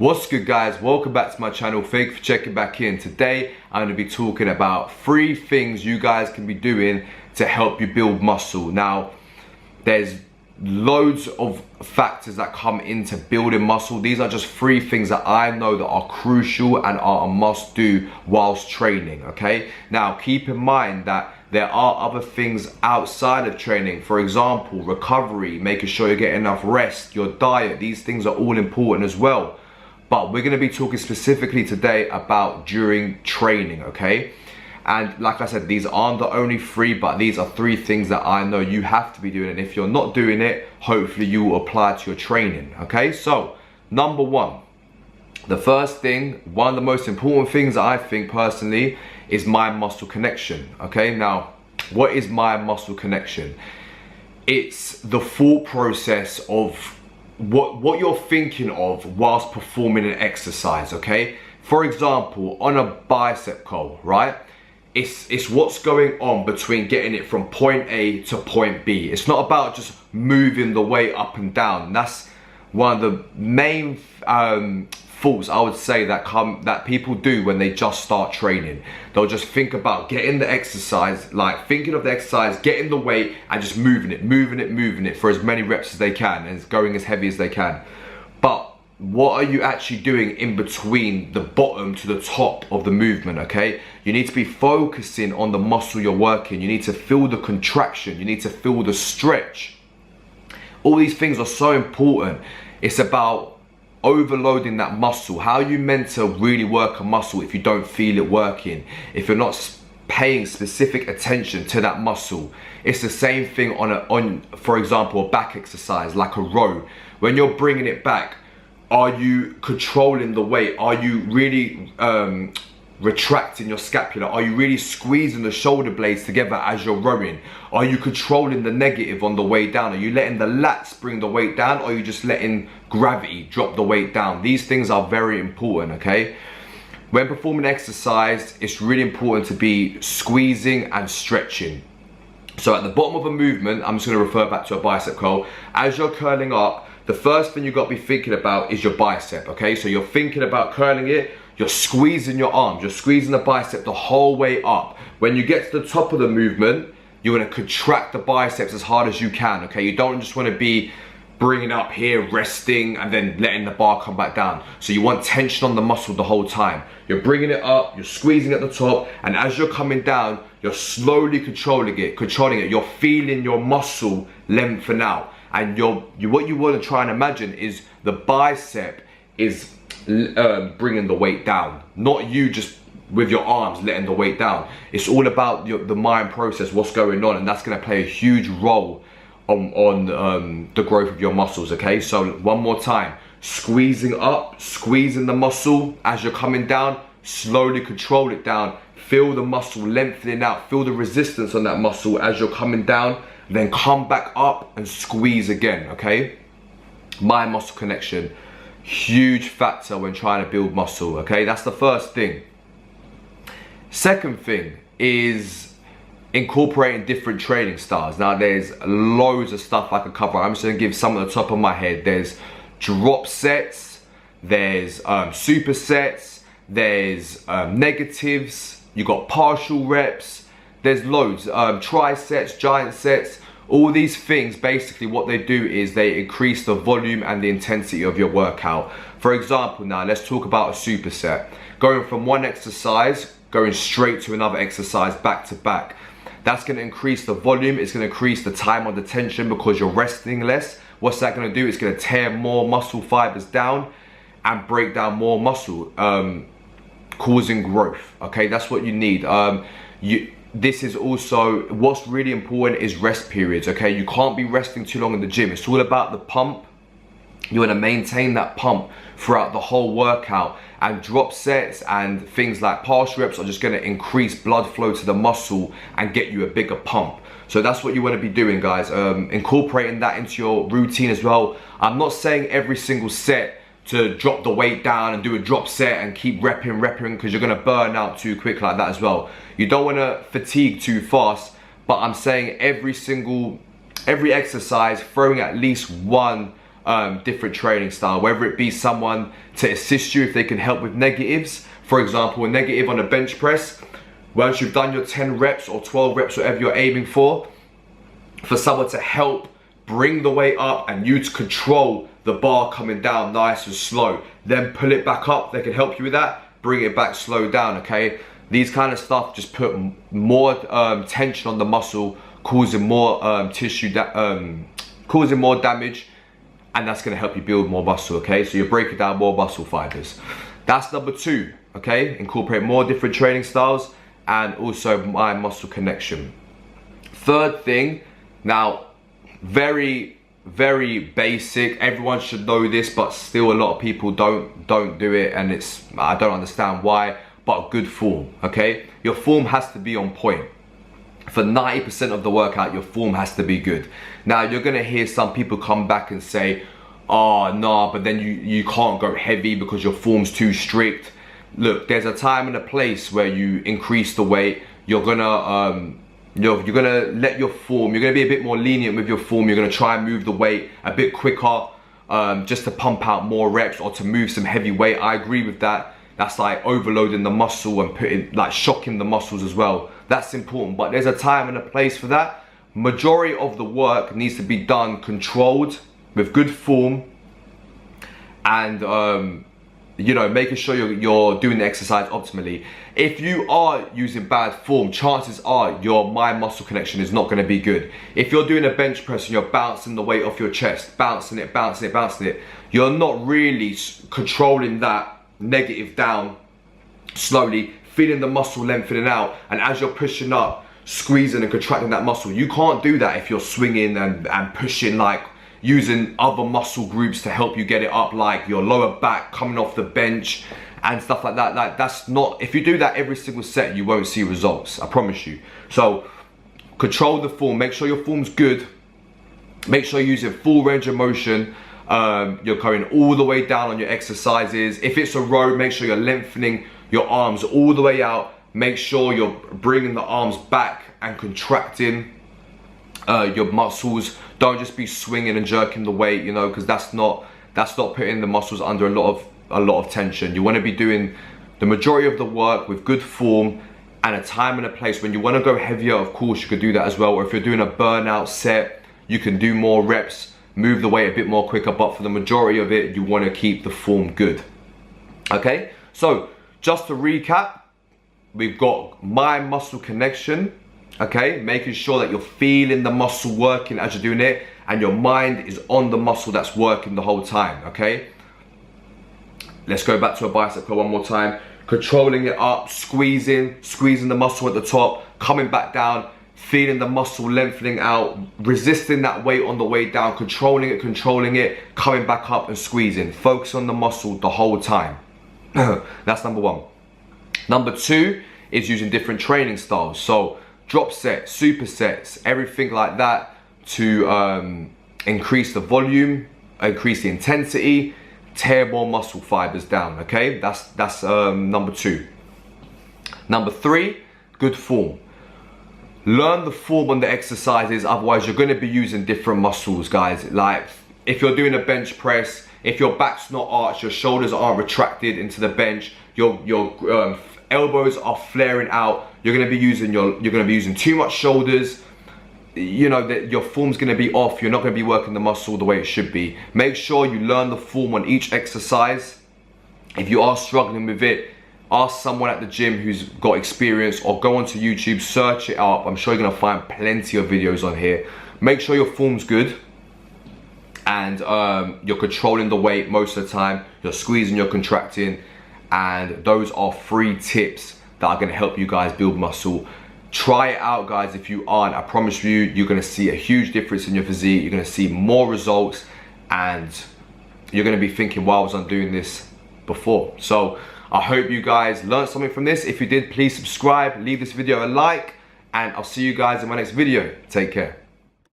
What's good, guys? Welcome back to my channel. Thank you for checking back in. Today I'm going to be talking about 3 things you guys can be doing to help you build muscle. Now, there's loads of factors that come into building muscle. These are just 3 things that I know that are crucial and are a must do whilst training, okay? Now, keep in mind that there are other things outside of training. For example, recovery, making sure you get enough rest, your diet. These things are all important as well. But we're going to be talking specifically today about during training, okay? And like I said, these aren't the only 3, but these are 3 things that I know you have to be doing. And if you're not doing it, hopefully you will apply to your training, okay? So, number 1, the first thing, one of the most important things I think personally is mind-muscle connection, okay? Now, what is mind-muscle connection? It's the thought process of what you're thinking of whilst performing an exercise, okay? For example, on a bicep curl, right? It's what's going on between getting it from point A to point B. It's not about just moving the weight up and down. That's one of the main faults I would say that people do when they just start training. They'll just think about getting the exercise, like thinking of the exercise, getting the weight and just moving it for as many reps as they can and going as heavy as they can. But what are you actually doing in between the bottom to the top of the movement, okay? You need to be focusing on the muscle you're working. You need to feel the contraction. You need to feel the stretch. All these things are so important. It's about overloading that muscle. How are you meant to really work a muscle if you don't feel it working? If you're not paying specific attention to that muscle? It's the same thing on for example, a back exercise like a row. When you're bringing it back, are you controlling the weight? Are you really retracting your scapula? Are you really squeezing the shoulder blades together as you're rowing? Are you controlling the negative on the way down? Are you letting the lats bring the weight down, or are you just letting gravity drop the weight down? These things are very important, okay? When performing exercise, it's really important to be squeezing and stretching. So at the bottom of a movement, I'm just going to refer back to a bicep curl. As you're curling up, the first thing you've got to be thinking about is your bicep, okay? So you're thinking about curling it, you're squeezing your arms, you're squeezing the bicep the whole way up. When you get to the top of the movement, you're gonna contract the biceps as hard as you can, okay? You don't just wanna be bringing up here, resting, and then letting the bar come back down. So you want tension on the muscle the whole time. You're bringing it up, you're squeezing at the top, and as you're coming down, you're slowly controlling it. You're feeling your muscle lengthen out. And what you want to try and imagine is the bicep is bringing the weight down, not you just with your arms letting the weight down. It's all about the mind process, what's going on, and that's going to play a huge role on the growth of your muscles, okay? So one more time, squeezing up, squeezing the muscle as you're coming down, slowly control it down, feel the muscle lengthening out, feel the resistance on that muscle as you're coming down, then come back up and squeeze again, okay? Mind muscle connection, huge factor when trying to build muscle, okay? That's the first thing. Second thing is incorporating different training styles. Now, there's loads of stuff I could cover. I'm just gonna give some at the top of my head. There's drop sets, there's supersets, there's negatives, you got partial reps, there's loads, trisets, giant sets. All these things, basically what they do is they increase the volume and the intensity of your workout. For example, now let's talk about a superset. Going from one exercise, going straight to another exercise back to back. That's gonna increase the volume, it's gonna increase the time under tension because you're resting less. What's that gonna do? It's gonna tear more muscle fibers down and break down more muscle, causing growth, okay? That's what you need. This is also, what's really important is rest periods, okay? You can't be resting too long in the gym. It's all about the pump. You want to maintain that pump throughout the whole workout, and drop sets and things like partial reps are just going to increase blood flow to the muscle and get you a bigger pump. So that's what you want to be doing, guys. Incorporating that into your routine as well. I'm not saying every single set to drop the weight down and do a drop set and keep repping, because you're gonna burn out too quick like that as well. You don't wanna fatigue too fast, but I'm saying every exercise, throwing at least one different training style, whether it be someone to assist you if they can help with negatives. For example, a negative on a bench press, once you've done your 10 reps or 12 reps, whatever you're aiming for someone to help bring the weight up and you to control the bar coming down nice and slow, then pull it back up. They can help you with that, bring it back, slow down, okay? These kind of stuff just put more tension on the muscle, causing more causing more damage, and that's going to help you build more muscle, okay? So you're breaking down more muscle fibers. That's number 2, okay? Incorporate more different training styles and also mind muscle connection. Third thing, now very basic, everyone should know this, but still a lot of people don't do it, and I don't understand why, but good form, okay? Your form has to be on point. For 90% of the workout, your form has to be good. Now, you're gonna hear some people come back and say, oh, nah, but then you can't go heavy because your form's too strict. Look, there's a time and a place where you increase the weight. You're gonna let your form, you're gonna be a bit more lenient with your form. You're gonna try and move the weight a bit quicker, just to pump out more reps or to move some heavy weight. I agree with that. That's like overloading the muscle and shocking the muscles as well. That's important, but there's a time and a place for that. Majority of the work needs to be done controlled with good form, and you know, making sure you're doing the exercise optimally. If you are using bad form, chances are your mind muscle connection is not going to be good. If you're doing a bench press and you're bouncing the weight off your chest, bouncing it, you're not really controlling that negative down slowly, feeling the muscle lengthening out, and as you're pushing up, squeezing and contracting that muscle. You can't do that if you're swinging and pushing, like using other muscle groups to help you get it up, like your lower back coming off the bench and stuff like that. Like, that's not, if you do that every single set, you won't see results, I promise you. So control the form, make sure your form's good, make sure you're using full range of motion. You're going all the way down on your exercises. If it's a row, make sure you're lengthening your arms all the way out. Make sure you're bringing the arms back and contracting your muscles. Don't just be swinging and jerking the weight, you know, because that's not putting the muscles under a lot of tension. You want to be doing the majority of the work with good form and a time and a place. When you want to go heavier, of course you could do that as well, or if you're doing a burnout set, you can do more reps, move the weight a bit more quicker, but for the majority of it, you want to keep the form good. Okay, so just to recap, we've got mind muscle connection, okay, making sure that you're feeling the muscle working as you're doing it, and your mind is on the muscle that's working the whole time, okay? Let's go back to a bicep curl one more time. Controlling it up, squeezing the muscle at the top, coming back down, feeling the muscle lengthening out, resisting that weight on the way down, controlling it, coming back up and squeezing. Focus on the muscle the whole time. That's number 1. Number 2 is using different training styles. So drop sets, supersets, everything like that to increase the volume, increase the intensity, tear more muscle fibers down, okay? That's number 2. Number 3, good form. Learn the form on the exercises, otherwise you're gonna be using different muscles, guys. Like, if you're doing a bench press, if your back's not arched, your shoulders aren't retracted into the bench, your elbows are flaring out, you're gonna be using too much shoulders, you know, that your form's gonna be off, you're not gonna be working the muscle the way it should be. Make sure you learn the form on each exercise. If you are struggling with it, ask someone at the gym who's got experience, or go onto YouTube, search it up. I'm sure you're gonna find plenty of videos on here. Make sure your form's good and you're controlling the weight most of the time, you're squeezing, you're contracting, and those are 3 tips that are gonna help you guys build muscle. Try it out, guys. If you aren't, I promise you, you're gonna see a huge difference in your physique, you're gonna see more results, and you're gonna be thinking, why was I doing this before? So I hope you guys learned something from this. If you did, please subscribe, leave this video a like, and I'll see you guys in my next video. Take care.